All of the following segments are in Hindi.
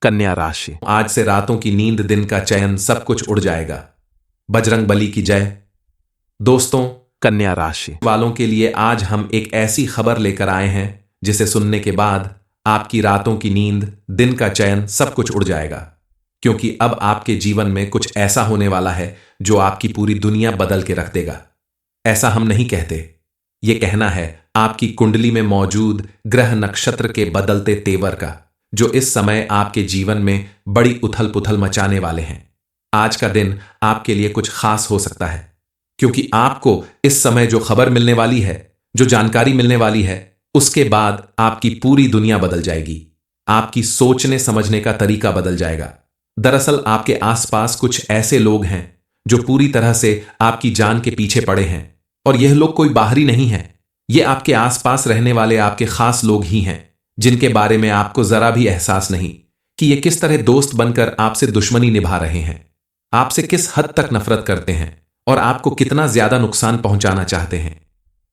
कन्या राशि। आज से रातों की नींद, दिन का चयन, सब कुछ उड़ जाएगा। बजरंग बली की जय। दोस्तों, कन्या राशि वालों के लिए आज हम एक ऐसी खबर लेकर आए हैं जिसे सुनने के बाद आपकी रातों की नींद, दिन का चयन, सब कुछ उड़ जाएगा। क्योंकि अब आपके जीवन में कुछ ऐसा होने वाला है जो आपकी पूरी दुनिया बदल के रख देगा। ऐसा हम नहीं कहते, यह कहना है आपकी कुंडली में मौजूद ग्रह नक्षत्र के बदलते तेवर का, जो इस समय आपके जीवन में बड़ी उथल पुथल मचाने वाले हैं। आज का दिन आपके लिए कुछ खास हो सकता है, क्योंकि आपको इस समय जो खबर मिलने वाली है, जो जानकारी मिलने वाली है, उसके बाद आपकी पूरी दुनिया बदल जाएगी। आपकी सोचने समझने का तरीका बदल जाएगा। दरअसल आपके आसपास कुछ ऐसे लोग हैं जो पूरी तरह से आपकी जान के पीछे पड़े हैं, और यह लोग कोई बाहरी नहीं है। ये आपके आसपास रहने वाले आपके खास लोग ही हैं, जिनके बारे में आपको जरा भी एहसास नहीं कि ये किस तरह दोस्त बनकर आपसे दुश्मनी निभा रहे हैं, आपसे किस हद तक नफरत करते हैं और आपको कितना ज्यादा नुकसान पहुंचाना चाहते हैं।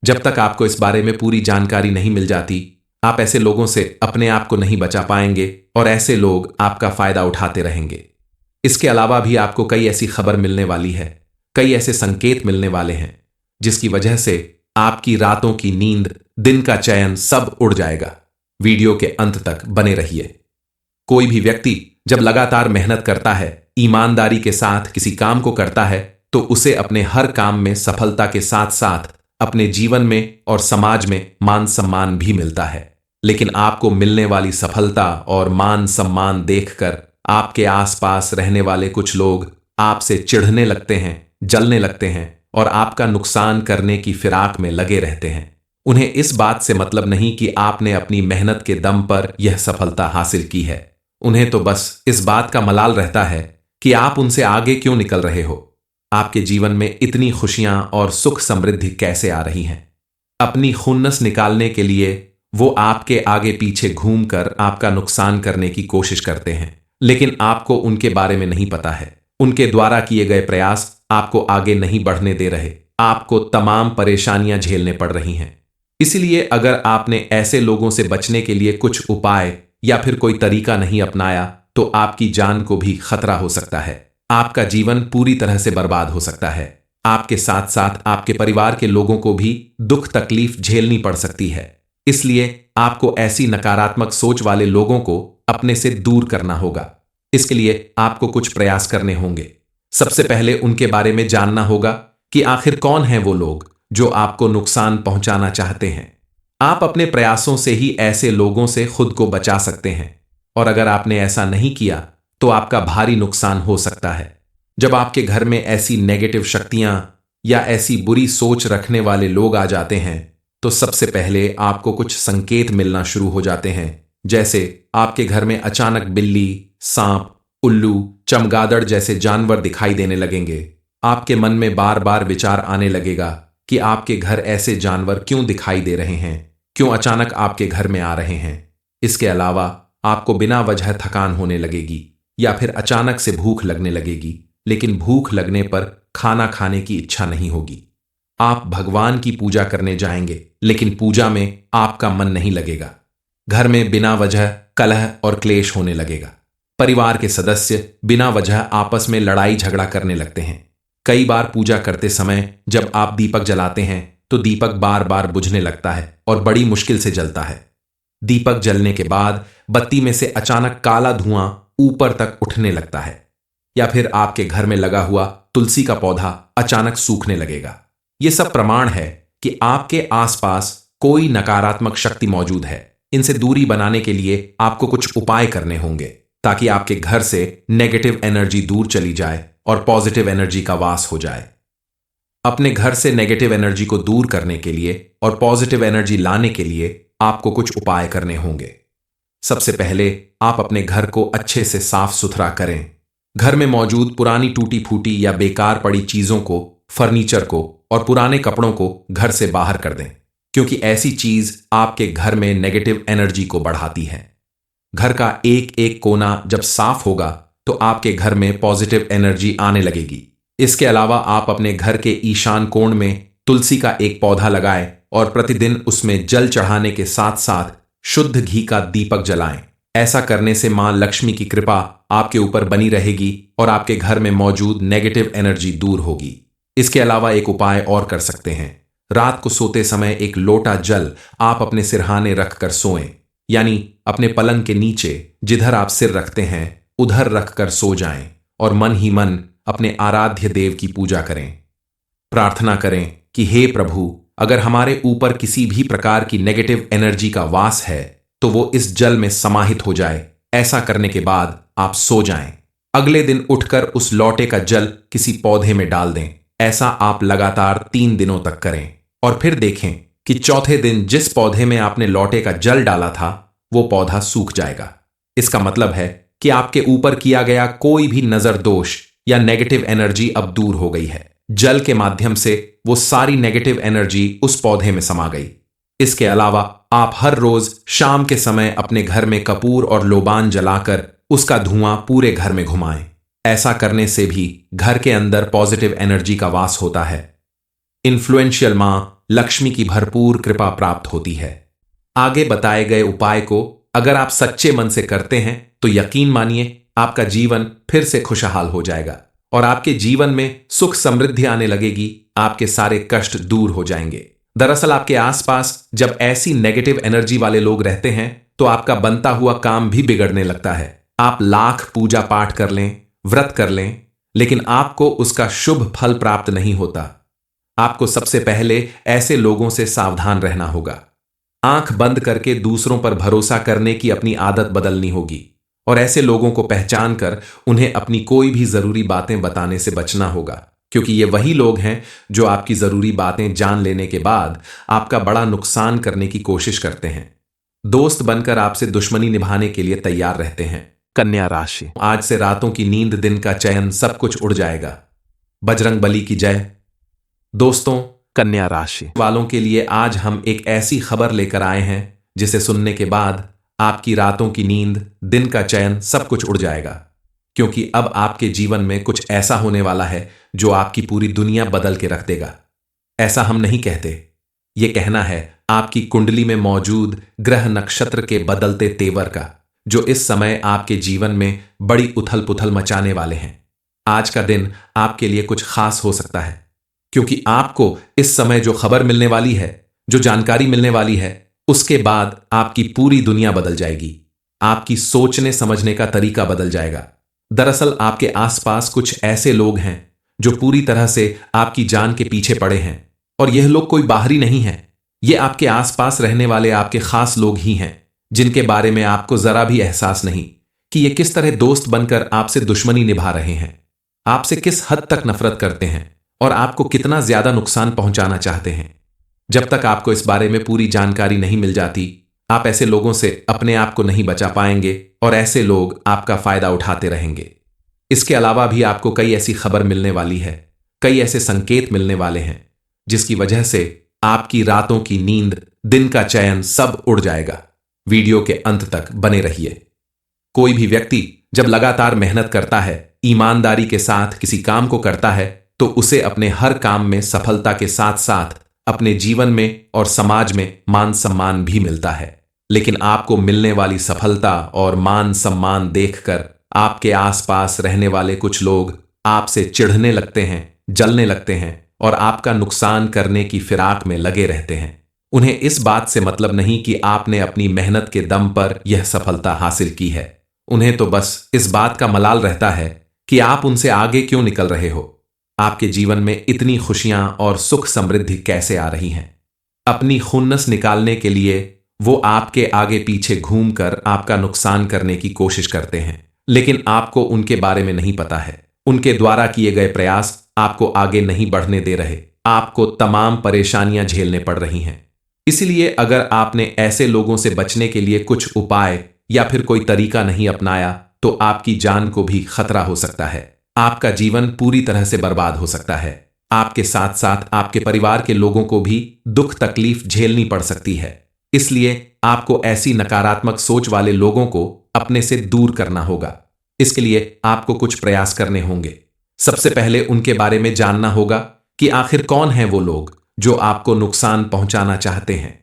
जब तक आपको इस बारे में पूरी जानकारी नहीं मिल जाती, आप ऐसे लोगों से अपने आप को नहीं बचा पाएंगे और ऐसे लोग आपका फायदा उठाते रहेंगे। इसके अलावा भी आपको कई ऐसी खबर मिलने वाली है, कई ऐसे संकेत मिलने वाले हैं जिसकी वजह से आपकी रातों की नींद, दिन का चयन सब उड़ जाएगा। वीडियो के अंत तक बने रहिए। कोई भी व्यक्ति जब लगातार मेहनत करता है, ईमानदारी के साथ किसी काम को करता है, तो उसे अपने हर काम में सफलता के साथ साथ अपने जीवन में और समाज में मान सम्मान भी मिलता है। लेकिन आपको मिलने वाली सफलता और मान सम्मान देखकर आपके आसपास रहने वाले कुछ लोग आपसे चिढ़ने लगते हैं, जलने लगते हैं और आपका नुकसान करने की फिराक में लगे रहते हैं। उन्हें इस बात से मतलब नहीं कि आपने अपनी मेहनत के दम पर यह सफलता हासिल की है। उन्हें तो बस इस बात का मलाल रहता है कि आप उनसे आगे क्यों निकल रहे हो। आपके जीवन में इतनी खुशियां और सुख समृद्धि कैसे आ रही हैं। अपनी खुन्नस निकालने के लिए वो आपके आगे पीछे घूमकर आपका नुकसान करने की कोशिश करते हैं, लेकिन आपको उनके बारे में नहीं पता है। उनके द्वारा किए गए प्रयास आपको आगे नहीं बढ़ने दे रहे, आपको तमाम परेशानियां झेलने पड़ रही हैं। इसलिए अगर आपने ऐसे लोगों से बचने के लिए कुछ उपाय या फिर कोई तरीका नहीं अपनाया, तो आपकी जान को भी खतरा हो सकता है। आपका जीवन पूरी तरह से बर्बाद हो सकता है। आपके साथ साथ आपके परिवार के लोगों को भी दुख तकलीफ झेलनी पड़ सकती है। इसलिए आपको ऐसी नकारात्मक सोच वाले लोगों को अपने से दूर करना होगा। इसके लिए आपको कुछ प्रयास करने होंगे। सबसे पहले उनके बारे में जानना होगा कि आखिर कौन हैं वो लोग जो आपको नुकसान पहुंचाना चाहते हैं। आप अपने प्रयासों से ही ऐसे लोगों से खुद को बचा सकते हैं, और अगर आपने ऐसा नहीं किया तो आपका भारी नुकसान हो सकता है। जब आपके घर में ऐसी नेगेटिव शक्तियां या ऐसी बुरी सोच रखने वाले लोग आ जाते हैं, तो सबसे पहले आपको कुछ संकेत मिलना शुरू हो जाते हैं। जैसे आपके घर में अचानक बिल्ली, सांप, उल्लू, चमगादड़ जैसे जानवर दिखाई देने लगेंगे। आपके मन में बार बार विचार आने लगेगा कि आपके घर ऐसे जानवर क्यों दिखाई दे रहे हैं, क्यों अचानक आपके घर में आ रहे हैं। इसके अलावा आपको बिना वजह थकान होने लगेगी या फिर अचानक से भूख लगने लगेगी, लेकिन भूख लगने पर खाना खाने की इच्छा नहीं होगी। आप भगवान की पूजा करने जाएंगे, लेकिन पूजा में आपका मन नहीं लगेगा। घर में बिना वजह कलह और क्लेश होने लगेगा। परिवार के सदस्य बिना वजह आपस में लड़ाई झगड़ा करने लगते हैं। कई बार पूजा करते समय जब आप दीपक जलाते हैं तो दीपक बार बार बुझने लगता है और बड़ी मुश्किल से जलता है। दीपक जलने के बाद बत्ती में से अचानक काला धुआं ऊपर तक उठने लगता है, या फिर आपके घर में लगा हुआ तुलसी का पौधा अचानक सूखने लगेगा। यह सब प्रमाण है कि आपके आसपास कोई नकारात्मक शक्ति मौजूद है। इनसे दूरी बनाने के लिए आपको कुछ उपाय करने होंगे, ताकि आपके घर से नेगेटिव एनर्जी दूर चली जाए और पॉजिटिव एनर्जी का वास हो जाए। अपने घर से नेगेटिव एनर्जी को दूर करने के लिए और पॉजिटिव एनर्जी लाने के लिए आपको कुछ उपाय करने होंगे। सबसे पहले आप अपने घर को अच्छे से साफ सुथरा करें। घर में मौजूद पुरानी टूटी फूटी या बेकार पड़ी चीजों को, फर्नीचर को और पुराने कपड़ों को घर से बाहर कर दें, क्योंकि ऐसी चीज आपके घर में नेगेटिव एनर्जी को बढ़ाती है। घर का एक एक कोना जब साफ होगा तो आपके घर में पॉजिटिव एनर्जी आने लगेगी। इसके अलावा आप अपने घर के ईशान कोण में तुलसी का एक पौधा लगाएं और प्रतिदिन उसमें जल चढ़ाने के साथ साथ शुद्ध घी का दीपक जलाएं। ऐसा करने से मां लक्ष्मी की कृपा आपके ऊपर बनी रहेगी और आपके घर में मौजूद नेगेटिव एनर्जी दूर होगी। इसके अलावा एक उपाय और कर सकते हैं। रात को सोते समय एक लोटा जल आप अपने सिरहाने रखकर सोएं, यानी अपने पलंग के नीचे जिधर आप सिर रखते हैं उधर रखकर सो जाएं और मन ही मन अपने आराध्य देव की पूजा करें। प्रार्थना करें कि हे प्रभु, अगर हमारे ऊपर किसी भी प्रकार की नेगेटिव एनर्जी का वास है तो वो इस जल में समाहित हो जाए। ऐसा करने के बाद आप सो जाएं। अगले दिन उठकर उस लोटे का जल किसी पौधे में डाल दें। ऐसा आप लगातार 3 दिनों तक करें और फिर देखें कि चौथे दिन जिस पौधे में आपने लोटे का जल डाला था वो पौधा सूख जाएगा। इसका मतलब है कि आपके ऊपर किया गया कोई भी नजर दोष या नेगेटिव एनर्जी अब दूर हो गई है। जल के माध्यम से वो सारी नेगेटिव एनर्जी उस पौधे में समा गई। इसके अलावा आप हर रोज शाम के समय अपने घर में कपूर और लोबान जलाकर उसका धुआं पूरे घर में घुमाएं। ऐसा करने से भी घर के अंदर पॉजिटिव एनर्जी का वास होता है। इन्फ्लुएंशियल मां लक्ष्मी की भरपूर कृपा प्राप्त होती है। आगे बताए गए उपाय को अगर आप सच्चे मन से करते हैं तो यकीन मानिए आपका जीवन फिर से खुशहाल हो जाएगा और आपके जीवन में सुख समृद्धि आने लगेगी। आपके सारे कष्ट दूर हो जाएंगे। दरअसल आपके आसपास जब ऐसी नेगेटिव एनर्जी वाले लोग रहते हैं तो आपका बनता हुआ काम भी बिगड़ने लगता है। आप लाख पूजा पाठ कर लें, व्रत कर लें, लेकिन आपको उसका शुभ फल प्राप्त नहीं होता। आपको सबसे पहले ऐसे लोगों से सावधान रहना होगा। आंख बंद करके दूसरों पर भरोसा करने की अपनी आदत बदलनी होगी और ऐसे लोगों को पहचान कर उन्हें अपनी कोई भी जरूरी बातें बताने से बचना होगा, क्योंकि ये वही लोग हैं जो आपकी जरूरी बातें जान लेने के बाद आपका बड़ा नुकसान करने की कोशिश करते हैं। दोस्त बनकर आपसे दुश्मनी निभाने के लिए तैयार रहते हैं। कन्या राशि, आज से रातों की नींद, दिन का चयन सब कुछ उड़ जाएगा। बजरंग बली की जय। दोस्तों, कन्या राशि वालों के लिए आज हम एक ऐसी खबर लेकर आए हैं जिसे सुनने के बाद आपकी रातों की नींद, दिन का चयन सब कुछ उड़ जाएगा, क्योंकि अब आपके जीवन में कुछ ऐसा होने वाला है जो आपकी पूरी दुनिया बदल के रख देगा। ऐसा हम नहीं कहते, ये कहना है आपकी कुंडली में मौजूद ग्रह नक्षत्र के बदलते तेवर का, जो इस समय आपके जीवन में बड़ी उथल पुथल मचाने वाले हैं। आज का दिन आपके लिए कुछ खास हो सकता है, क्योंकि आपको इस समय जो खबर मिलने वाली है, जो जानकारी मिलने वाली है, उसके बाद आपकी पूरी दुनिया बदल जाएगी। आपकी सोचने समझने का तरीका बदल जाएगा। दरअसल आपके आसपास कुछ ऐसे लोग हैं जो पूरी तरह से आपकी जान के पीछे पड़े हैं, और यह लोग कोई बाहरी नहीं है। ये आपके आसपास रहने वाले आपके खास लोग ही हैं, जिनके बारे में आपको जरा भी एहसास नहीं कि ये किस तरह दोस्त बनकर आपसे दुश्मनी निभा रहे हैं, आपसे किस हद तक नफरत करते हैं और आपको कितना ज्यादा नुकसान पहुंचाना चाहते हैं। जब तक आपको इस बारे में पूरी जानकारी नहीं मिल जाती, आप ऐसे लोगों से अपने आप को नहीं बचा पाएंगे और ऐसे लोग आपका फायदा उठाते रहेंगे। इसके अलावा भी आपको कई ऐसी खबर मिलने वाली है, कई ऐसे संकेत मिलने वाले हैं जिसकी वजह से आपकी रातों की नींद, दिन का चयन सब उड़ जाएगा। वीडियो के अंत तक बने रहिए। कोई भी व्यक्ति जब लगातार मेहनत करता है, ईमानदारी के साथ किसी काम को करता है, तो उसे अपने हर काम में सफलता के साथ साथ अपने जीवन में और समाज में मान सम्मान भी मिलता है। लेकिन आपको मिलने वाली सफलता और मान सम्मान देखकर आपके आसपास रहने वाले कुछ लोग आपसे चिढ़ने लगते हैं, जलने लगते हैं और आपका नुकसान करने की फिराक में लगे रहते हैं। उन्हें इस बात से मतलब नहीं कि आपने अपनी मेहनत के दम पर यह सफलता हासिल की है। उन्हें तो बस इस बात का मलाल रहता है कि आप उनसे आगे क्यों निकल रहे हो। आपके जीवन में इतनी खुशियां और सुख समृद्धि कैसे आ रही हैं। अपनी खुन्नस निकालने के लिए वो आपके आगे पीछे घूमकर आपका नुकसान करने की कोशिश करते हैं, लेकिन आपको उनके बारे में नहीं पता है। उनके द्वारा किए गए प्रयास आपको आगे नहीं बढ़ने दे रहे, आपको तमाम परेशानियां झेलने पड़ रही हैं। इसलिए अगर आपने ऐसे लोगों से बचने के लिए कुछ उपाय या फिर कोई तरीका नहीं अपनाया तो आपकी जान को भी खतरा हो सकता है। आपका जीवन पूरी तरह से बर्बाद हो सकता है। आपके साथ साथ आपके परिवार के लोगों को भी दुख तकलीफ झेलनी पड़ सकती है। इसलिए आपको ऐसी नकारात्मक सोच वाले लोगों को अपने से दूर करना होगा। इसके लिए आपको कुछ प्रयास करने होंगे। सबसे पहले उनके बारे में जानना होगा कि आखिर कौन हैं वो लोग जो आपको नुकसान पहुंचाना चाहते हैं।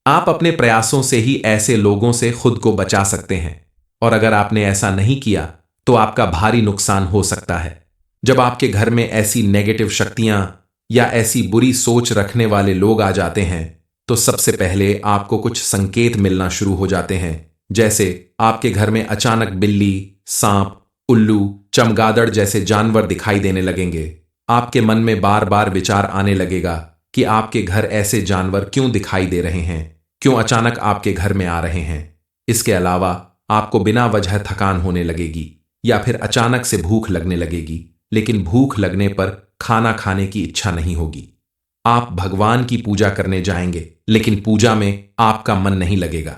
आप अपने प्रयासों से ही ऐसे लोगों से खुद को बचा सकते हैं। और अगर आपने ऐसा नहीं किया तो आपका भारी नुकसान हो सकता है। जब आपके घर में ऐसी नेगेटिव शक्तियां या ऐसी बुरी सोच रखने वाले लोग आ जाते हैं तो सबसे पहले आपको कुछ संकेत मिलना शुरू हो जाते हैं। जैसे आपके घर में अचानक बिल्ली, सांप, उल्लू, चमगादड़ जैसे जानवर दिखाई देने लगेंगे। आपके मन में बार बार विचार आने लगेगा कि आपके घर ऐसे जानवर क्यों दिखाई दे रहे हैं, क्यों अचानक आपके घर में आ रहे हैं। इसके अलावा आपको बिना वजह थकान होने लगेगी या फिर अचानक से भूख लगने लगेगी, लेकिन भूख लगने पर खाना खाने की इच्छा नहीं होगी। आप भगवान की पूजा करने जाएंगे लेकिन पूजा में आपका मन नहीं लगेगा।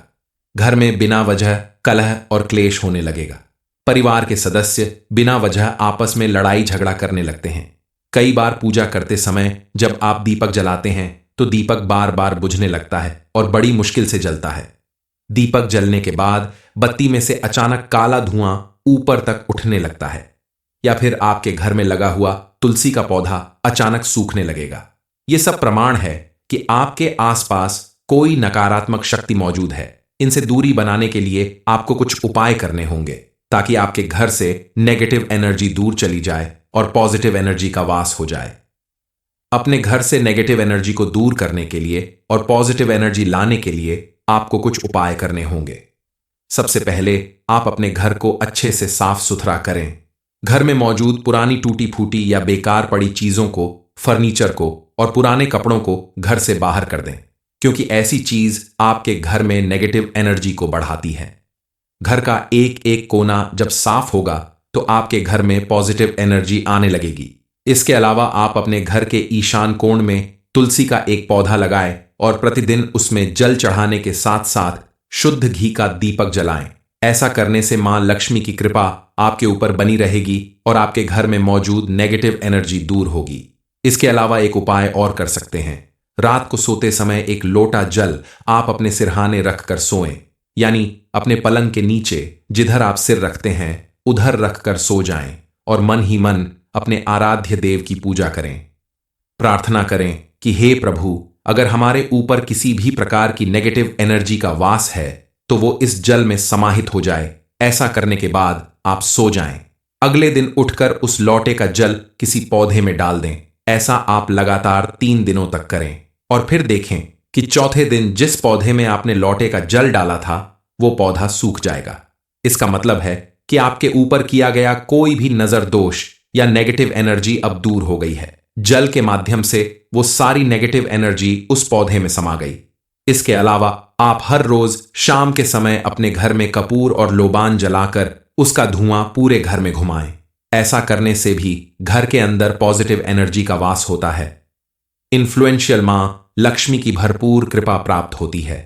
घर में बिना वजह कलह और क्लेश होने लगेगा। परिवार के सदस्य बिना वजह आपस में लड़ाई झगड़ा करने लगते हैं। कई बार पूजा करते समय जब आप दीपक जलाते हैं तो दीपक बार बार बुझने लगता है और बड़ी मुश्किल से जलता है। दीपक जलने के बाद बत्ती में से अचानक काला धुआं ऊपर तक उठने लगता है। या फिर आपके घर में लगा हुआ तुलसी का पौधा अचानक सूखने लगेगा। ये सब प्रमाण है कि आपके आसपास कोई नकारात्मक शक्ति मौजूद है। इनसे दूरी बनाने के लिए आपको कुछ उपाय करने होंगे ताकि आपके घर से नेगेटिव एनर्जी दूर चली जाए और पॉजिटिव एनर्जी का वास हो जाए। अपने घर से नेगेटिव एनर्जी को दूर करने के लिए और पॉजिटिव एनर्जी लाने के लिए आपको कुछ उपाय करने होंगे। सबसे पहले आप अपने घर को अच्छे से साफ सुथरा करें। घर में मौजूद पुरानी टूटी फूटी या बेकार पड़ी चीजों को, फर्नीचर को और पुराने कपड़ों को घर से बाहर कर दें, क्योंकि ऐसी चीज आपके घर में नेगेटिव एनर्जी को बढ़ाती है। घर का एक एक कोना जब साफ होगा तो आपके घर में पॉजिटिव एनर्जी आने लगेगी। इसके अलावा आप अपने घर के ईशान कोण में तुलसी का एक पौधा लगाएं और प्रतिदिन उसमें जल चढ़ाने के साथ साथ शुद्ध घी का दीपक जलाएं। ऐसा करने से मां लक्ष्मी की कृपा आपके ऊपर बनी रहेगी और आपके घर में मौजूद नेगेटिव एनर्जी दूर होगी। इसके अलावा एक उपाय और कर सकते हैं। रात को सोते समय एक लोटा जल आप अपने सिरहाने रखकर सोएं, यानी अपने पलंग के नीचे जिधर आप सिर रखते हैं उधर रखकर सो जाएं और मन ही मन अपने आराध्य देव की पूजा करें। प्रार्थना करें कि हे प्रभु, अगर हमारे ऊपर किसी भी प्रकार की नेगेटिव एनर्जी का वास है तो वो इस जल में समाहित हो जाए। ऐसा करने के बाद आप सो जाएं। अगले दिन उठकर उस लौटे का जल किसी पौधे में डाल दें। ऐसा आप लगातार 3 दिनों तक करें और फिर देखें कि चौथे दिन जिस पौधे में आपने लौटे का जल डाला था वो पौधा सूख जाएगा। इसका मतलब है कि आपके ऊपर किया गया कोई भी नजर दोष या नेगेटिव एनर्जी अब दूर हो गई है। जल के माध्यम से वो सारी नेगेटिव एनर्जी उस पौधे में समा गई। इसके अलावा आप हर रोज शाम के समय अपने घर में कपूर और लोबान जलाकर उसका धुआं पूरे घर में घुमाएं। ऐसा करने से भी घर के अंदर पॉजिटिव एनर्जी का वास होता है। इन्फ्लुएंशियल मां लक्ष्मी की भरपूर कृपा प्राप्त होती है।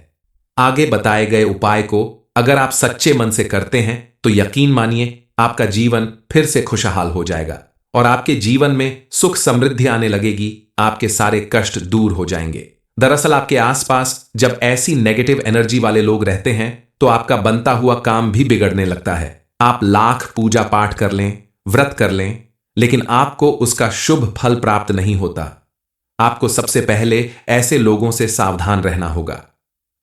आगे बताए गए उपाय को अगर आप सच्चे मन से करते हैं तो यकीन मानिए आपका जीवन फिर से खुशहाल हो जाएगा और आपके जीवन में सुख समृद्धि आने लगेगी। आपके सारे कष्ट दूर हो जाएंगे। दरअसल आपके आसपास जब ऐसी नेगेटिव एनर्जी वाले लोग रहते हैं तो आपका बनता हुआ काम भी बिगड़ने लगता है। आप लाख पूजा पाठ कर लें, व्रत कर लें, लेकिन आपको उसका शुभ फल प्राप्त नहीं होता। आपको सबसे पहले ऐसे लोगों से सावधान रहना होगा।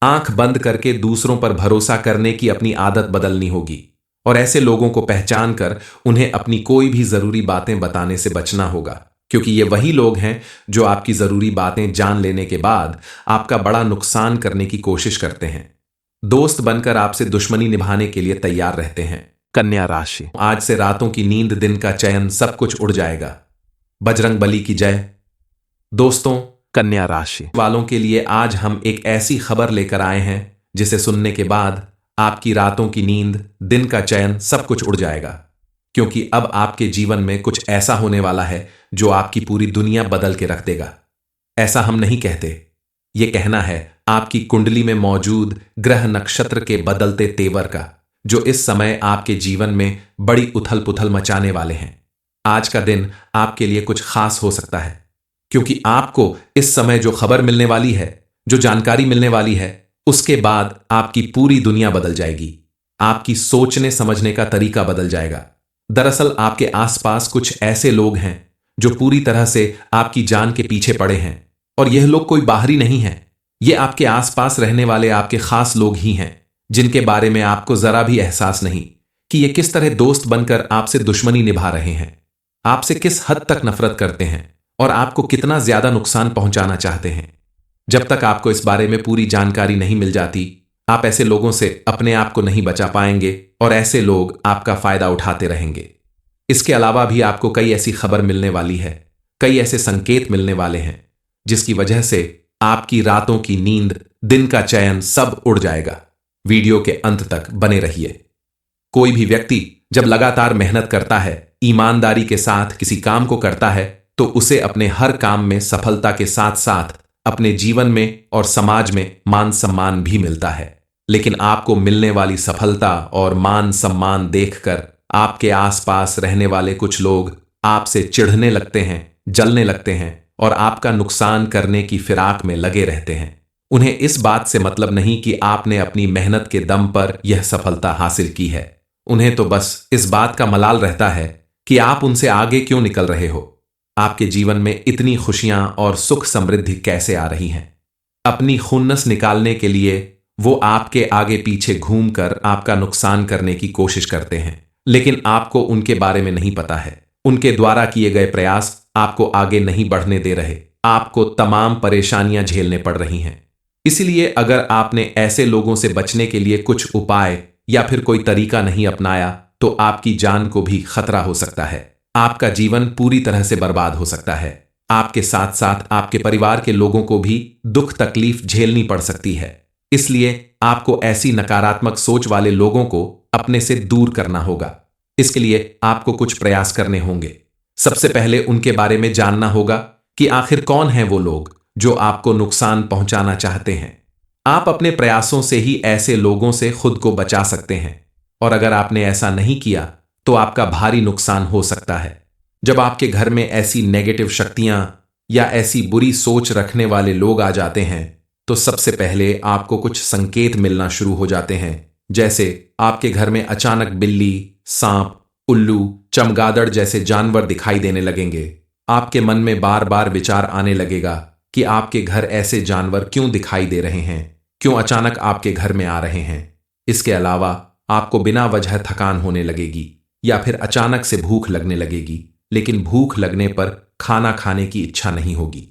आंख बंद करके दूसरों पर भरोसा करने की अपनी आदत बदलनी होगी और ऐसे लोगों को पहचान कर उन्हें अपनी कोई भी जरूरी बातें बताने से बचना होगा, क्योंकि ये वही लोग हैं जो आपकी जरूरी बातें जान लेने के बाद आपका बड़ा नुकसान करने की कोशिश करते हैं। दोस्त बनकर आपसे दुश्मनी निभाने के लिए तैयार रहते हैं। कन्या राशि, आज से रातों की नींद, दिन का चयन सब कुछ उड़ जाएगा। बजरंग बली की जय। दोस्तों, कन्या राशि वालों के लिए आज हम एक ऐसी खबर लेकर आए हैं जिसे सुनने के बाद आपकी रातों की नींद, दिन का चयन सब कुछ उड़ जाएगा, क्योंकि अब आपके जीवन में कुछ ऐसा होने वाला है जो आपकी पूरी दुनिया बदल के रख देगा। ऐसा हम नहीं कहते, ये कहना है आपकी कुंडली में मौजूद ग्रह नक्षत्र के बदलते तेवर का, जो इस समय आपके जीवन में बड़ी उथल पुथल मचाने वाले हैं। आज का दिन आपके लिए कुछ खास हो सकता है, क्योंकि आपको इस समय जो खबर मिलने वाली है, जो जानकारी मिलने वाली है, उसके बाद आपकी पूरी दुनिया बदल जाएगी। आपकी सोचने समझने का तरीका बदल जाएगा। दरअसल आपके आसपास कुछ ऐसे लोग हैं जो पूरी तरह से आपकी जान के पीछे पड़े हैं, और यह लोग कोई बाहरी नहीं हैं। ये आपके आसपास रहने वाले आपके खास लोग ही हैं, जिनके बारे में आपको जरा भी एहसास नहीं कि ये किस तरह दोस्त बनकर आपसे दुश्मनी निभा रहे हैं, आपसे किस हद तक नफरत करते हैं और आपको कितना ज्यादा नुकसान पहुंचाना चाहते हैं। जब तक आपको इस बारे में पूरी जानकारी नहीं मिल जाती, आप ऐसे लोगों से अपने आप को नहीं बचा पाएंगे और ऐसे लोग आपका फायदा उठाते रहेंगे। इसके अलावा भी आपको कई ऐसी खबर मिलने वाली है, कई ऐसे संकेत मिलने वाले हैं जिसकी वजह से आपकी रातों की नींद, दिन का चयन सब उड़ जाएगा। वीडियो के अंत तक बने रहिए। कोई भी व्यक्ति जब लगातार मेहनत करता है, ईमानदारी के साथ किसी काम को करता है, तो उसे अपने हर काम में सफलता के साथ साथ अपने जीवन में और समाज में मान सम्मान भी मिलता है। लेकिन आपको मिलने वाली सफलता और मान सम्मान देखकर आपके आसपास रहने वाले कुछ लोग आपसे चिढ़ने लगते हैं, जलने लगते हैं और आपका नुकसान करने की फिराक में लगे रहते हैं। उन्हें इस बात से मतलब नहीं कि आपने अपनी मेहनत के दम पर यह सफलता हासिल की है। उन्हें तो बस इस बात का मलाल रहता है कि आप उनसे आगे क्यों निकल रहे हो। आपके जीवन में इतनी खुशियां और सुख समृद्धि कैसे आ रही हैं। अपनी खुन्नस निकालने के लिए वो आपके आगे पीछे घूमकर आपका नुकसान करने की कोशिश करते हैं, लेकिन आपको उनके बारे में नहीं पता है। उनके द्वारा किए गए प्रयास आपको आगे नहीं बढ़ने दे रहे, आपको तमाम परेशानियां झेलने पड़ रही हैं। इसलिए अगर आपने ऐसे लोगों से बचने के लिए कुछ उपाय या फिर कोई तरीका नहीं अपनाया, तो आपकी जान को भी खतरा हो सकता है। आपका जीवन पूरी तरह से बर्बाद हो सकता है। आपके साथ साथ आपके परिवार के लोगों को भी दुख तकलीफ झेलनी पड़ सकती है। इसलिए आपको ऐसी नकारात्मक सोच वाले लोगों को अपने से दूर करना होगा। इसके लिए आपको कुछ प्रयास करने होंगे। सबसे पहले उनके बारे में जानना होगा कि आखिर कौन हैं वो लोग जो आपको नुकसान पहुंचाना चाहते हैं। आप अपने प्रयासों से ही ऐसे लोगों से खुद को बचा सकते हैं, और अगर आपने ऐसा नहीं किया तो आपका भारी नुकसान हो सकता है। जब आपके घर में ऐसी नेगेटिव शक्तियां या ऐसी बुरी सोच रखने वाले लोग आ जाते हैं, तो सबसे पहले आपको कुछ संकेत मिलना शुरू हो जाते हैं। जैसे आपके घर में अचानक बिल्ली, सांप, उल्लू, चमगादड़ जैसे जानवर दिखाई देने लगेंगे। आपके मन में बार बार विचार आने लगेगा कि आपके घर ऐसे जानवर क्यों दिखाई दे रहे हैं, क्यों अचानक आपके घर में आ रहे हैं। इसके अलावा आपको बिना वजह थकान होने लगेगी या फिर अचानक से भूख लगने लगेगी, लेकिन भूख लगने पर खाना खाने की इच्छा नहीं होगी।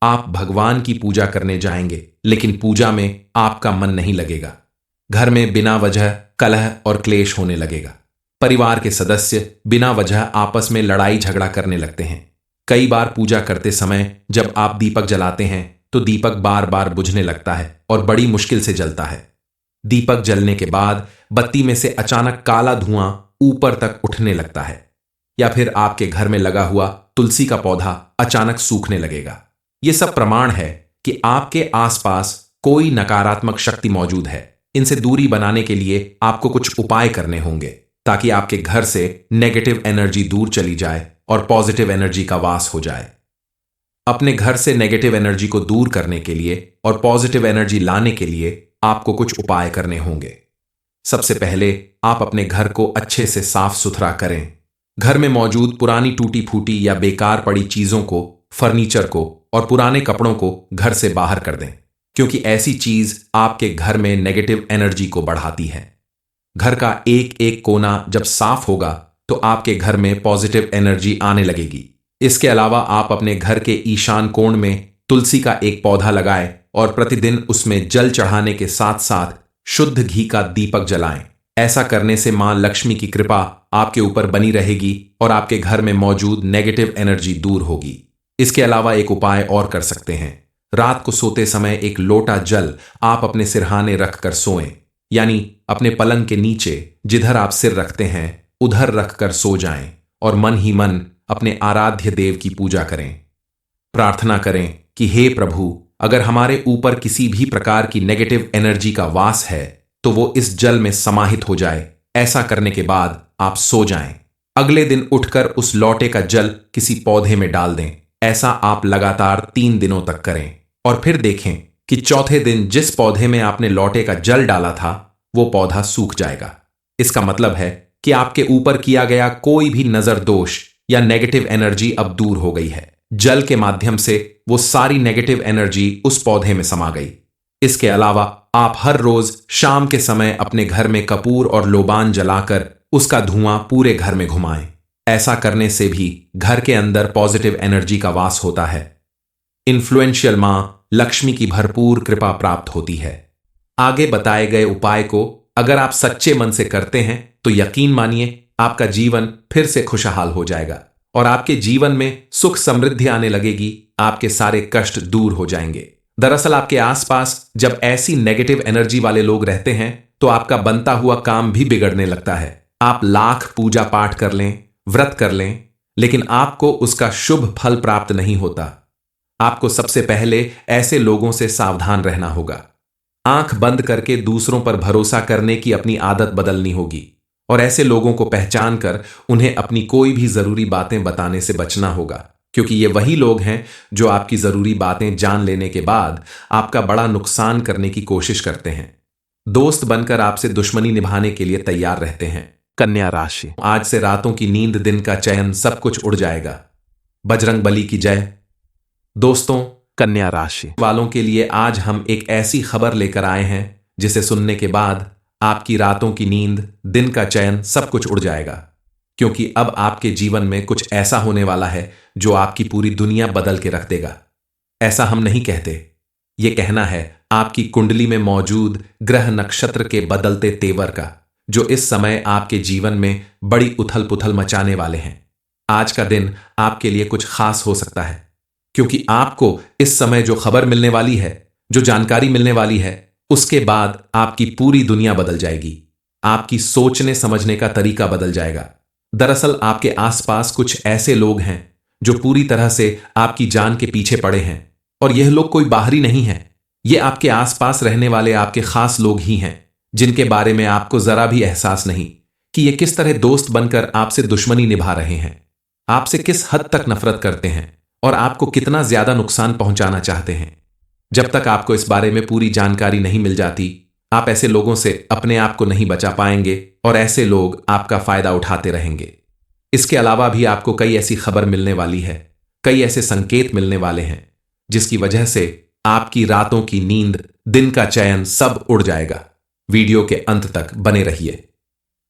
आप भगवान की पूजा करने जाएंगे, लेकिन पूजा में आपका मन नहीं लगेगा। घर में बिना वजह कलह और क्लेश होने लगेगा। परिवार के सदस्य बिना वजह आपस में लड़ाई झगड़ा करने लगते हैं। कई बार पूजा करते समय जब आप दीपक जलाते हैं तो दीपक बार बार बुझने लगता है और बड़ी मुश्किल से जलता है। दीपक जलने के बाद बत्ती में से अचानक काला धुआं ऊपर तक उठने लगता है, या फिर आपके घर में लगा हुआ तुलसी का पौधा अचानक सूखने लगेगा। ये सब प्रमाण है कि आपके आसपास कोई नकारात्मक शक्ति मौजूद है। इनसे दूरी बनाने के लिए आपको कुछ उपाय करने होंगे ताकि आपके घर से नेगेटिव एनर्जी दूर चली जाए और पॉजिटिव एनर्जी का वास हो जाए। अपने घर से नेगेटिव एनर्जी को दूर करने के लिए और पॉजिटिव एनर्जी लाने के लिए आपको कुछ उपाय करने होंगे। सबसे पहले आप अपने घर को अच्छे से साफ सुथरा करें। घर में मौजूद पुरानी टूटी फूटी या बेकार पड़ी चीजों को, फर्नीचर को और पुराने कपड़ों को घर से बाहर कर दें, क्योंकि ऐसी चीज आपके घर में नेगेटिव एनर्जी को बढ़ाती है। घर का एक एक कोना जब साफ होगा तो आपके घर में पॉजिटिव एनर्जी आने लगेगी। इसके अलावा आप अपने घर के ईशान कोण में तुलसी का एक पौधा लगाएं और प्रतिदिन उसमें जल चढ़ाने के साथ साथ शुद्ध घी का दीपक जलाएं। ऐसा करने से मां लक्ष्मी की कृपा आपके ऊपर बनी रहेगी और आपके घर में मौजूद नेगेटिव एनर्जी दूर होगी। इसके अलावा एक उपाय और कर सकते हैं। रात को सोते समय एक लोटा जल आप अपने सिरहाने रखकर सोएं, यानी अपने पलंग के नीचे जिधर आप सिर रखते हैं उधर रखकर सो जाएं और मन ही मन अपने आराध्य देव की पूजा करें। प्रार्थना करें कि हे प्रभु, अगर हमारे ऊपर किसी भी प्रकार की नेगेटिव एनर्जी का वास है तो वो इस जल में समाहित हो जाए। ऐसा करने के बाद आप सो जाएं। अगले दिन उठकर उस लोटे का जल किसी पौधे में डाल दें। ऐसा आप लगातार 3 दिनों तक करें और फिर देखें कि चौथे दिन जिस पौधे में आपने लोटे का जल डाला था वो पौधा सूख जाएगा। इसका मतलब है कि आपके ऊपर किया गया कोई भी नजर दोष या नेगेटिव एनर्जी अब दूर हो गई है। जल के माध्यम से वो सारी नेगेटिव एनर्जी उस पौधे में समा गई। इसके अलावा आप हर रोज शाम के समय अपने घर में कपूर और लोबान जलाकर उसका धुआं पूरे घर में घुमाएं। ऐसा करने से भी घर के अंदर पॉजिटिव एनर्जी का वास होता है। इन्फ्लुएंशियल मां लक्ष्मी की भरपूर कृपा प्राप्त होती है। आगे बताए गए उपाय को अगर आप सच्चे मन से करते हैं तो यकीन मानिए आपका जीवन फिर से खुशहाल हो जाएगा और आपके जीवन में सुख समृद्धि आने लगेगी। आपके सारे कष्ट दूर हो जाएंगे। दरअसल आपके आसपास जब ऐसी नेगेटिव एनर्जी वाले लोग रहते हैं तो आपका बनता हुआ काम भी बिगड़ने लगता है। आप लाख पूजा पाठ कर लें, व्रत कर लें, लेकिन आपको उसका शुभ फल प्राप्त नहीं होता। आपको सबसे पहले ऐसे लोगों से सावधान रहना होगा। आंख बंद करके दूसरों पर भरोसा करने की अपनी आदत बदलनी होगी और ऐसे लोगों को पहचान कर उन्हें अपनी कोई भी जरूरी बातें बताने से बचना होगा, क्योंकि ये वही लोग हैं जो आपकी जरूरी बातें जान लेने के बाद आपका बड़ा नुकसान करने की कोशिश करते हैं। दोस्त बनकर आपसे दुश्मनी निभाने के लिए तैयार रहते हैं। कन्या राशि, आज से रातों की नींद, दिन का चैन सब कुछ उड़ जाएगा। बजरंग बली की जय। दोस्तों, कन्या राशि वालों के लिए आज हम एक ऐसी खबर लेकर आए हैं जिसे सुनने के बाद आपकी रातों की नींद, दिन का चैन सब कुछ उड़ जाएगा, क्योंकि अब आपके जीवन में कुछ ऐसा होने वाला है जो आपकी पूरी दुनिया बदल के रख देगा। ऐसा हम नहीं कहते, यह कहना है आपकी कुंडली में मौजूद ग्रह नक्षत्र के बदलते तेवर का, जो इस समय आपके जीवन में बड़ी उथल पुथल मचाने वाले हैं। आज का दिन आपके लिए कुछ खास हो सकता है, क्योंकि आपको इस समय जो खबर मिलने वाली है, जो जानकारी मिलने वाली है, उसके बाद आपकी पूरी दुनिया बदल जाएगी। आपकी सोचने समझने का तरीका बदल जाएगा। दरअसल आपके आसपास कुछ ऐसे लोग हैं जो पूरी तरह से आपकी जान के पीछे पड़े हैं, और यह लोग कोई बाहरी नहीं है। ये आपके आसपास रहने वाले आपके खास लोग ही हैं, जिनके बारे में आपको जरा भी एहसास नहीं कि ये किस तरह दोस्त बनकर आपसे दुश्मनी निभा रहे हैं, आपसे किस हद तक नफरत करते हैं और आपको कितना ज्यादा नुकसान पहुंचाना चाहते हैं। जब तक आपको इस बारे में पूरी जानकारी नहीं मिल जाती, आप ऐसे लोगों से अपने आप को नहीं बचा पाएंगे और ऐसे लोग आपका फायदा उठाते रहेंगे। इसके अलावा भी आपको कई ऐसी खबर मिलने वाली है, कई ऐसे संकेत मिलने वाले हैं जिसकी वजह से आपकी रातों की नींद, दिन का चैन सब उड़ जाएगा। वीडियो के अंत तक बने रहिए।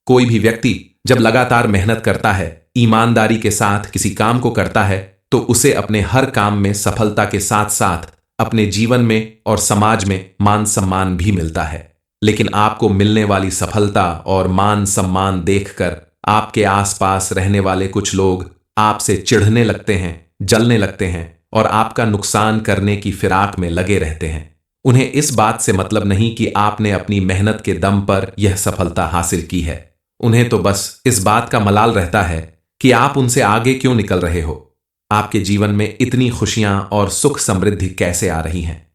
कोई भी व्यक्ति जब लगातार मेहनत करता है, ईमानदारी के साथ किसी काम को करता है, तो उसे अपने हर काम में सफलता के साथ साथ अपने जीवन में और समाज में मान सम्मान भी मिलता है। लेकिन आपको मिलने वाली सफलता और मान सम्मान देखकर आपके आसपास रहने वाले कुछ लोग आपसे चिढ़ने लगते हैं, जलने लगते हैं और आपका नुकसान करने की फिराक में लगे रहते हैं। उन्हें इस बात से मतलब नहीं कि आपने अपनी मेहनत के दम पर यह सफलता हासिल की है। उन्हें तो बस इस बात का मलाल रहता है कि आप उनसे आगे क्यों निकल रहे हो। आपके जीवन में इतनी खुशियां और सुख समृद्धि कैसे आ रही हैं।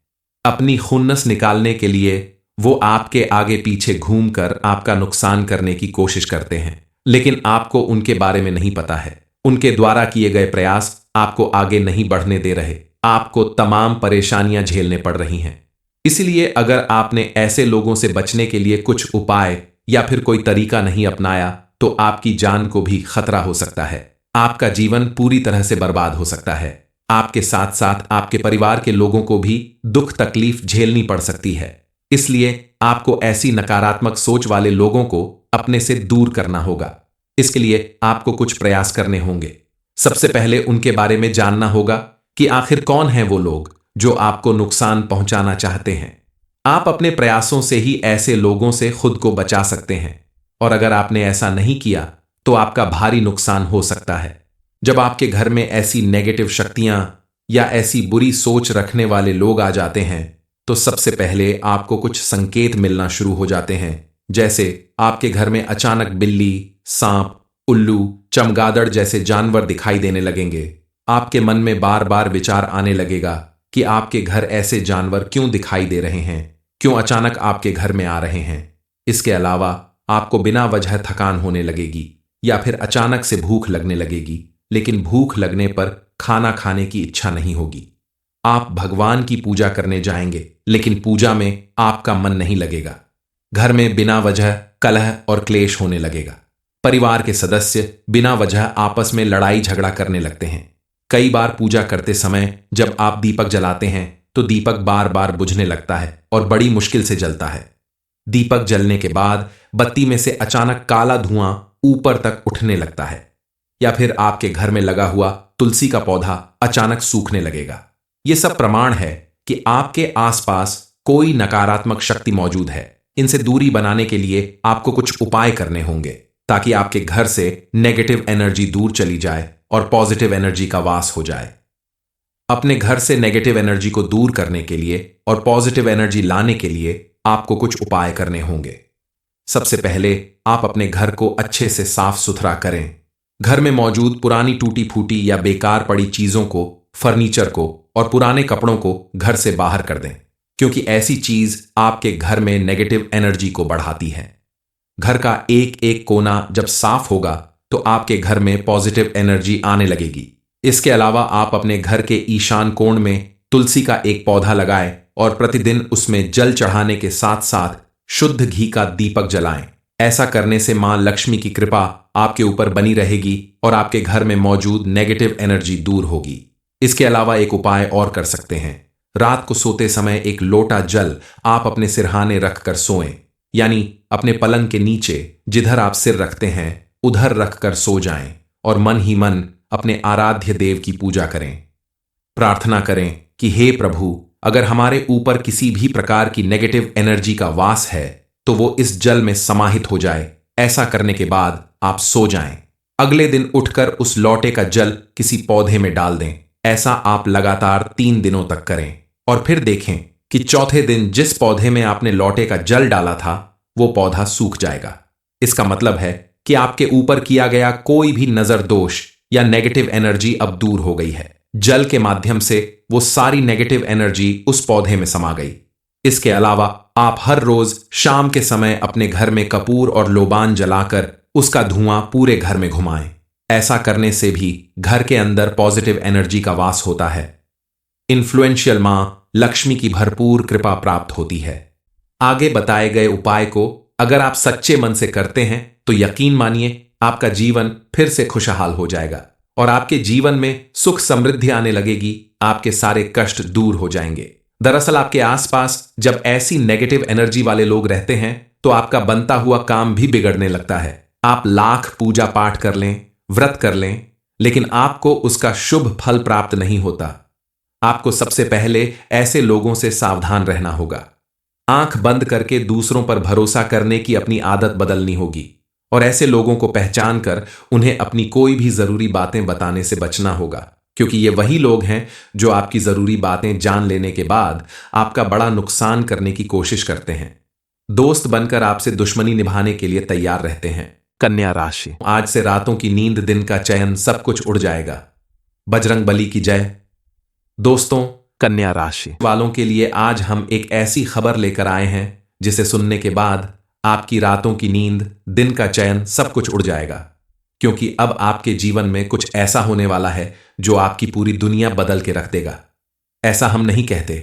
अपनी खुन्नस निकालने के लिए वो आपके आगे पीछे घूमकर आपका नुकसान करने की कोशिश करते हैं, लेकिन आपको उनके बारे में नहीं पता है। उनके द्वारा किए गए प्रयास आपको आगे नहीं बढ़ने दे रहे, आपको तमाम परेशानियां झेलने पड़ रही हैं। इसलिए अगर आपने ऐसे लोगों से बचने के लिए कुछ उपाय या फिर कोई तरीका नहीं अपनाया तो आपकी जान को भी खतरा हो सकता है। आपका जीवन पूरी तरह से बर्बाद हो सकता है। आपके साथ साथ आपके परिवार के लोगों को भी दुख तकलीफ झेलनी पड़ सकती है। इसलिए आपको ऐसी नकारात्मक सोच वाले लोगों को अपने से दूर करना होगा। इसके लिए आपको कुछ प्रयास करने होंगे। सबसे पहले उनके बारे में जानना होगा कि आखिर कौन हैं वो लोग जो आपको नुकसान पहुंचाना चाहते हैं। आप अपने प्रयासों से ही ऐसे लोगों से खुद को बचा सकते हैं, और अगर आपने ऐसा नहीं किया तो आपका भारी नुकसान हो सकता है। जब आपके घर में ऐसी नेगेटिव शक्तियां या ऐसी बुरी सोच रखने वाले लोग आ जाते हैं तो सबसे पहले आपको कुछ संकेत मिलना शुरू हो जाते हैं, जैसे आपके घर में अचानक बिल्ली, सांप, उल्लू, चमगादड़ जैसे जानवर दिखाई देने लगेंगे। आपके मन में बार बार विचार आने लगेगा कि आपके घर ऐसे जानवर क्यों दिखाई दे रहे हैं, क्यों अचानक आपके घर में आ रहे हैं। इसके अलावा आपको बिना वजह थकान होने लगेगी या फिर अचानक से भूख लगने लगेगी, लेकिन भूख लगने पर खाना खाने की इच्छा नहीं होगी। आप भगवान की पूजा करने जाएंगे, लेकिन पूजा में आपका मन नहीं लगेगा। घर में बिना वजह कलह और क्लेश होने लगेगा। परिवार के सदस्य बिना वजह आपस में लड़ाई झगड़ा करने लगते हैं। कई बार पूजा करते समय जब आप दीपक जलाते हैं तो दीपक बार बार बुझने लगता है और बड़ी मुश्किल से जलता है। दीपक जलने के बाद बत्ती में से अचानक काला धुआं ऊपर तक उठने लगता है। या फिर आपके घर में लगा हुआ तुलसी का पौधा अचानक सूखने लगेगा। यह सब प्रमाण है कि आपके आसपास कोई नकारात्मक शक्ति मौजूद है। इनसे दूरी बनाने के लिए आपको कुछ उपाय करने होंगे ताकि आपके घर से नेगेटिव एनर्जी दूर चली जाए और पॉजिटिव एनर्जी का वास हो जाए। अपने घर से नेगेटिव एनर्जी को दूर करने के लिए और पॉजिटिव एनर्जी लाने के लिए आपको कुछ उपाय करने होंगे। सबसे पहले आप अपने घर को अच्छे से साफ सुथरा करें। घर में मौजूद पुरानी टूटी फूटी या बेकार पड़ी चीजों को, फर्नीचर को और पुराने कपड़ों को घर से बाहर कर दें, क्योंकि ऐसी चीज आपके घर में नेगेटिव एनर्जी को बढ़ाती है। घर का एक एक कोना जब साफ होगा तो आपके घर में पॉजिटिव एनर्जी आने लगेगी। इसके अलावा आप अपने घर के ईशान कोण में तुलसी का एक पौधा लगाएं और प्रतिदिन उसमें जल चढ़ाने के साथ साथ शुद्ध घी का दीपक जलाएं। ऐसा करने से मां लक्ष्मी की कृपा आपके ऊपर बनी रहेगी और आपके घर में मौजूद नेगेटिव एनर्जी दूर होगी। इसके अलावा एक उपाय और कर सकते हैं। रात को सोते समय एक लोटा जल आप अपने सिरहाने रखकर सोएं, यानी अपने पलंग के नीचे जिधर आप सिर रखते हैं उधर रखकर सो जाएं और मन ही मन अपने आराध्य देव की पूजा करें। प्रार्थना करें कि हे प्रभु, अगर हमारे ऊपर किसी भी प्रकार की नेगेटिव एनर्जी का वास है तो वो इस जल में समाहित हो जाए। ऐसा करने के बाद आप सो जाएं। अगले दिन उठकर उस लोटे का जल किसी पौधे में डाल दें। ऐसा आप लगातार 3 दिनों तक करें और फिर देखें कि चौथे दिन जिस पौधे में आपने लोटे का जल डाला था वो पौधा सूख जाएगा। इसका मतलब है कि आपके ऊपर किया गया कोई भी नजर दोष या नेगेटिव एनर्जी अब दूर हो गई है। जल के माध्यम से वो सारी नेगेटिव एनर्जी उस पौधे में समा गई। इसके अलावा आप हर रोज शाम के समय अपने घर में कपूर और लोबान जलाकर उसका धुआं पूरे घर में घुमाएं। ऐसा करने से भी घर के अंदर पॉजिटिव एनर्जी का वास होता है। इन्फ्लुएंशियल मां लक्ष्मी की भरपूर कृपा प्राप्त होती है। आगे बताए गए उपाय को अगर आप सच्चे मन से करते हैं तो यकीन मानिए आपका जीवन फिर से खुशहाल हो जाएगा और आपके जीवन में सुख समृद्धि आने लगेगी। आपके सारे कष्ट दूर हो जाएंगे। दरअसल आपके आसपास जब ऐसी नेगेटिव एनर्जी वाले लोग रहते हैं तो आपका बनता हुआ काम भी बिगड़ने लगता है। आप लाख पूजा पाठ कर लें, व्रत कर लें, लेकिन आपको उसका शुभ फल प्राप्त नहीं होता। आपको सबसे पहले ऐसे लोगों से सावधान रहना होगा। आंख बंद करके दूसरों पर भरोसा करने की अपनी आदत बदलनी होगी और ऐसे लोगों को पहचान कर उन्हें अपनी कोई भी जरूरी बातें बताने से बचना होगा, क्योंकि ये वही लोग हैं जो आपकी जरूरी बातें जान लेने के बाद आपका बड़ा नुकसान करने की कोशिश करते हैं। दोस्त बनकर आपसे दुश्मनी निभाने के लिए तैयार रहते हैं। कन्या राशि, आज से रातों की नींद, दिन का चयन सब कुछ उड़ जाएगा। बजरंग बली की जय। दोस्तों, कन्या राशि वालों के लिए आज हम एक ऐसी खबर लेकर आए हैं जिसे सुनने के बाद आपकी रातों की नींद, दिन का चयन सब कुछ उड़ जाएगा, क्योंकि अब आपके जीवन में कुछ ऐसा होने वाला है जो आपकी पूरी दुनिया बदल के रख देगा। ऐसा हम नहीं कहते,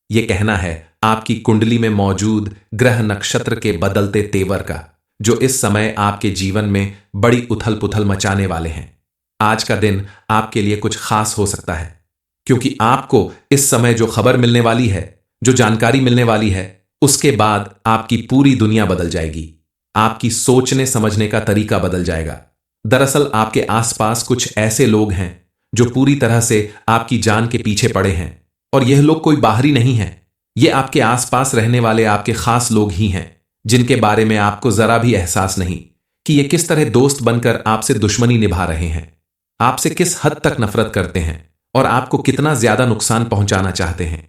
ये कहना है आपकी कुंडली में मौजूद ग्रह नक्षत्र के बदलते तेवर का, जो इस समय आपके जीवन में बड़ी उथल पुथल मचाने वाले हैं। आज का दिन आपके लिए कुछ खास हो सकता है, क्योंकि आपको इस समय जो खबर मिलने वाली है, जो जानकारी मिलने वाली है, उसके बाद आपकी पूरी दुनिया बदल जाएगी। आपकी सोचने समझने का तरीका बदल जाएगा। दरअसल आपके आसपास कुछ ऐसे लोग हैं जो पूरी तरह से आपकी जान के पीछे पड़े हैं, और यह लोग कोई बाहरी नहीं हैं। ये आपके आसपास रहने वाले आपके खास लोग ही हैं, जिनके बारे में आपको जरा भी एहसास नहीं कि ये किस तरह दोस्त बनकर आपसे दुश्मनी निभा रहे हैं, आपसे किस हद तक नफरत करते हैं और आपको कितना ज्यादा नुकसान पहुंचाना चाहते हैं।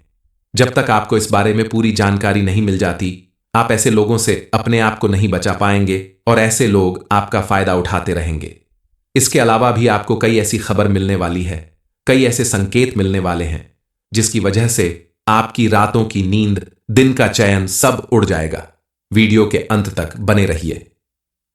जब तक आपको इस बारे में पूरी जानकारी नहीं मिल जाती, आप ऐसे लोगों से अपने आप को नहीं बचा पाएंगे और ऐसे लोग आपका फायदा उठाते रहेंगे। इसके अलावा भी आपको कई ऐसी खबर मिलने वाली है, कई ऐसे संकेत मिलने वाले हैं जिसकी वजह से आपकी रातों की नींद, दिन का चयन सब उड़ जाएगा। वीडियो के अंत तक बने रहिए।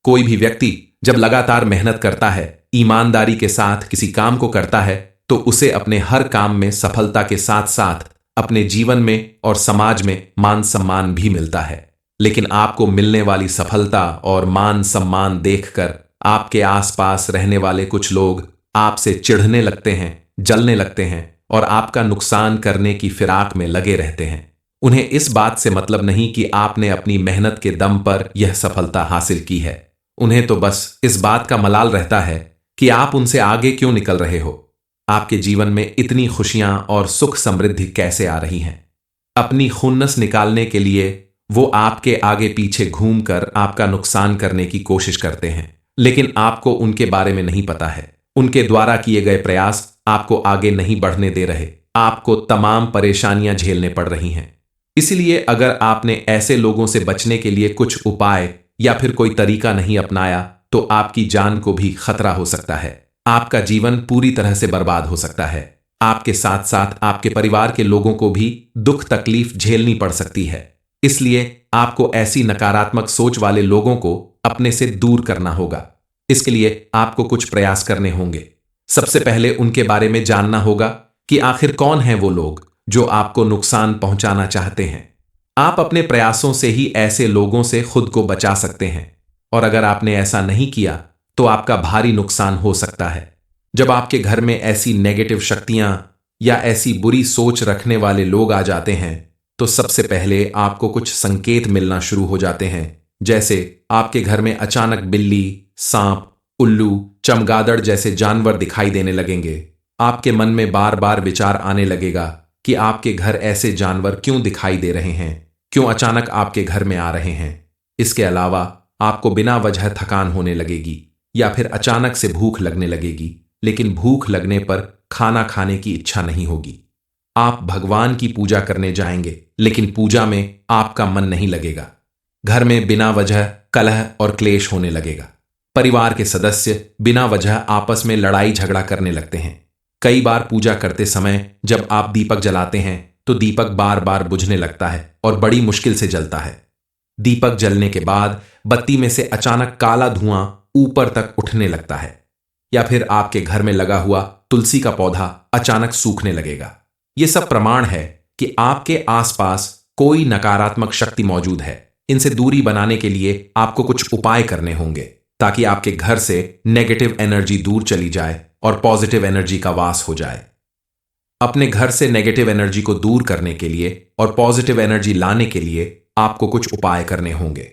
कोई भी व्यक्ति जब लगातार मेहनत करता है, ईमानदारी के साथ किसी काम को करता है, तो उसे अपने हर काम में सफलता के साथ साथ अपने जीवन में और समाज में मान सम्मान भी मिलता है। लेकिन आपको मिलने वाली सफलता और मान सम्मान देखकर आपके आसपास रहने वाले कुछ लोग आपसे चिढ़ने लगते हैं, जलने लगते हैं और आपका नुकसान करने की फिराक में लगे रहते हैं। उन्हें इस बात से मतलब नहीं कि आपने अपनी मेहनत के दम पर यह सफलता हासिल की है। उन्हें तो बस इस बात का मलाल रहता है कि आप उनसे आगे क्यों निकल रहे हो। आपके जीवन में इतनी खुशियां और सुख समृद्धि कैसे आ रही हैं? अपनी खुन्नस निकालने के लिए वो आपके आगे पीछे घूमकर आपका नुकसान करने की कोशिश करते हैं, लेकिन आपको उनके बारे में नहीं पता है। उनके द्वारा किए गए प्रयास आपको आगे नहीं बढ़ने दे रहे, आपको तमाम परेशानियां झेलने पड़ रही हैं। इसलिए अगर आपने ऐसे लोगों से बचने के लिए कुछ उपाय या फिर कोई तरीका नहीं अपनाया तो आपकी जान को भी खतरा हो सकता है। आपका जीवन पूरी तरह से बर्बाद हो सकता है। आपके साथ साथ आपके परिवार के लोगों को भी दुख तकलीफ झेलनी पड़ सकती है। इसलिए आपको ऐसी नकारात्मक सोच वाले लोगों को अपने से दूर करना होगा। इसके लिए आपको कुछ प्रयास करने होंगे। सबसे पहले उनके बारे में जानना होगा कि आखिर कौन हैं वो लोग जो आपको नुकसान पहुंचाना चाहते हैं। आप अपने प्रयासों से ही ऐसे लोगों से खुद को बचा सकते हैं, और अगर आपने ऐसा नहीं किया तो आपका भारी नुकसान हो सकता है। जब आपके घर में ऐसी नेगेटिव शक्तियां या ऐसी बुरी सोच रखने वाले लोग आ जाते हैं तो सबसे पहले आपको कुछ संकेत मिलना शुरू हो जाते हैं। जैसे आपके घर में अचानक बिल्ली, सांप, उल्लू, चमगादड़ जैसे जानवर दिखाई देने लगेंगे। आपके मन में बार बार विचार आने लगेगा कि आपके घर ऐसे जानवर क्यों दिखाई दे रहे हैं, क्यों अचानक आपके घर में आ रहे हैं। इसके अलावा आपको बिना वजह थकान होने लगेगी या फिर अचानक से भूख लगने लगेगी, लेकिन भूख लगने पर खाना खाने की इच्छा नहीं होगी। आप भगवान की पूजा करने जाएंगे लेकिन पूजा में आपका मन नहीं लगेगा। घर में बिना वजह कलह और क्लेश होने लगेगा। परिवार के सदस्य बिना वजह आपस में लड़ाई झगड़ा करने लगते हैं। कई बार पूजा करते समय जब आप दीपक जलाते हैं तो दीपक बार बार बुझने लगता है और बड़ी मुश्किल से जलता है। दीपक जलने के बाद बत्ती में से अचानक काला धुआं ऊपर तक उठने लगता है, या फिर आपके घर में लगा हुआ तुलसी का पौधा अचानक सूखने लगेगा। ये सब प्रमाण है कि आपके आसपास कोई नकारात्मक शक्ति मौजूद है। इनसे दूरी बनाने के लिए आपको कुछ उपाय करने होंगे ताकि आपके घर से नेगेटिव एनर्जी दूर चली जाए और पॉजिटिव एनर्जी का वास हो जाए। अपने घर से नेगेटिव एनर्जी को दूर करने के लिए और पॉजिटिव एनर्जी लाने के लिए आपको कुछ उपाय करने होंगे।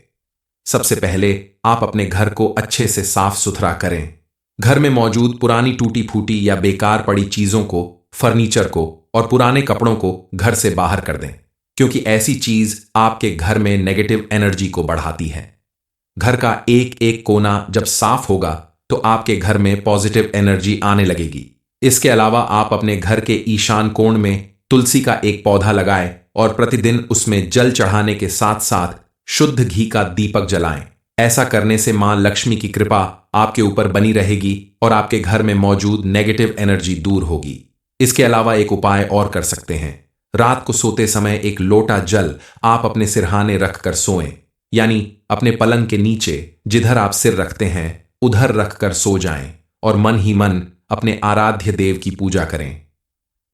सबसे पहले आप अपने घर को अच्छे से साफ सुथरा करें। घर में मौजूद पुरानी टूटी फूटी या बेकार पड़ी चीजों को, फर्नीचर को और पुराने कपड़ों को घर से बाहर कर दें, क्योंकि ऐसी चीज आपके घर में नेगेटिव एनर्जी को बढ़ाती है। घर का एक एक कोना जब साफ होगा तो आपके घर में पॉजिटिव एनर्जी आने लगेगी। इसके अलावा आप अपने घर के ईशान कोण में तुलसी का एक पौधा लगाएं और प्रतिदिन उसमें जल चढ़ाने के साथ साथ शुद्ध घी का दीपक जलाएं। ऐसा करने से मां लक्ष्मी की कृपा आपके ऊपर बनी रहेगी और आपके घर में मौजूद नेगेटिव एनर्जी दूर होगी। इसके अलावा एक उपाय और कर सकते हैं। रात को सोते समय एक लोटा जल आप अपने सिरहाने रखकर सोएं, यानी अपने पलंग के नीचे जिधर आप सिर रखते हैं उधर रखकर सो जाएं और मन ही मन अपने आराध्य देव की पूजा करें।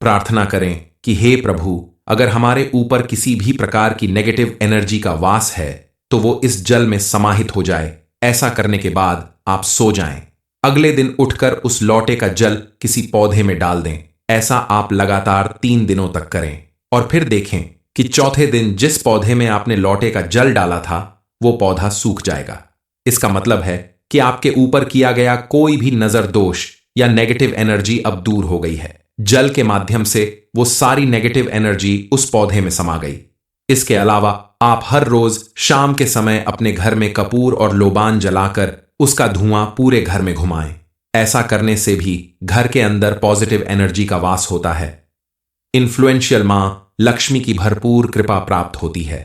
प्रार्थना करें कि हे प्रभु, अगर हमारे ऊपर किसी भी प्रकार की नेगेटिव एनर्जी का वास है तो वो इस जल में समाहित हो जाए। ऐसा करने के बाद आप सो जाएं। अगले दिन उठकर उस लौटे का जल किसी पौधे में डाल दें। ऐसा आप लगातार 3 दिनों तक करें और फिर देखें कि चौथे दिन जिस पौधे में आपने लौटे का जल डाला था वो पौधा सूख जाएगा। इसका मतलब है कि आपके ऊपर किया गया कोई भी नजर दोष या नेगेटिव एनर्जी अब दूर हो गई है। जल के माध्यम से वो सारी नेगेटिव एनर्जी उस पौधे में समा गई। इसके अलावा आप हर रोज शाम के समय अपने घर में कपूर और लोबान जलाकर उसका धुआं पूरे घर में घुमाएं। ऐसा करने से भी घर के अंदर पॉजिटिव एनर्जी का वास होता है। इन्फ्लुएंशियल मां लक्ष्मी की भरपूर कृपा प्राप्त होती है।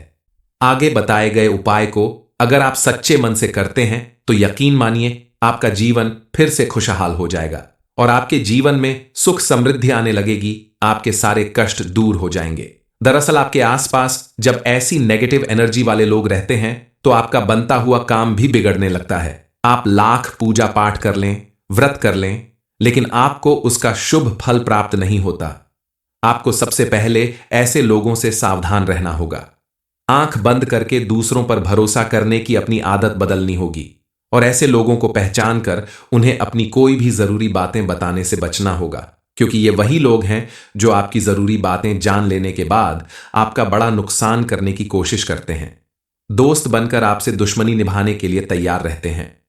आगे बताए गए उपाय को अगर आप सच्चे मन से करते हैं तो यकीन मानिए आपका जीवन फिर से खुशहाल हो जाएगा और आपके जीवन में सुख समृद्धि आने लगेगी। आपके सारे कष्ट दूर हो जाएंगे। दरअसल आपके आसपास जब ऐसी नेगेटिव एनर्जी वाले लोग रहते हैं तो आपका बनता हुआ काम भी बिगड़ने लगता है। आप लाख पूजा पाठ कर लें, व्रत कर लें, लेकिन आपको उसका शुभ फल प्राप्त नहीं होता। आपको सबसे पहले ऐसे लोगों से सावधान रहना होगा। आंख बंद करके दूसरों पर भरोसा करने की अपनी आदत बदलनी होगी और ऐसे लोगों को पहचान कर उन्हें अपनी कोई भी जरूरी बातें बताने से बचना होगा। क्योंकि ये वही लोग हैं जो आपकी जरूरी बातें जान लेने के बाद आपका बड़ा नुकसान करने की कोशिश करते हैं। दोस्त बनकर आपसे दुश्मनी निभाने के लिए तैयार रहते हैं।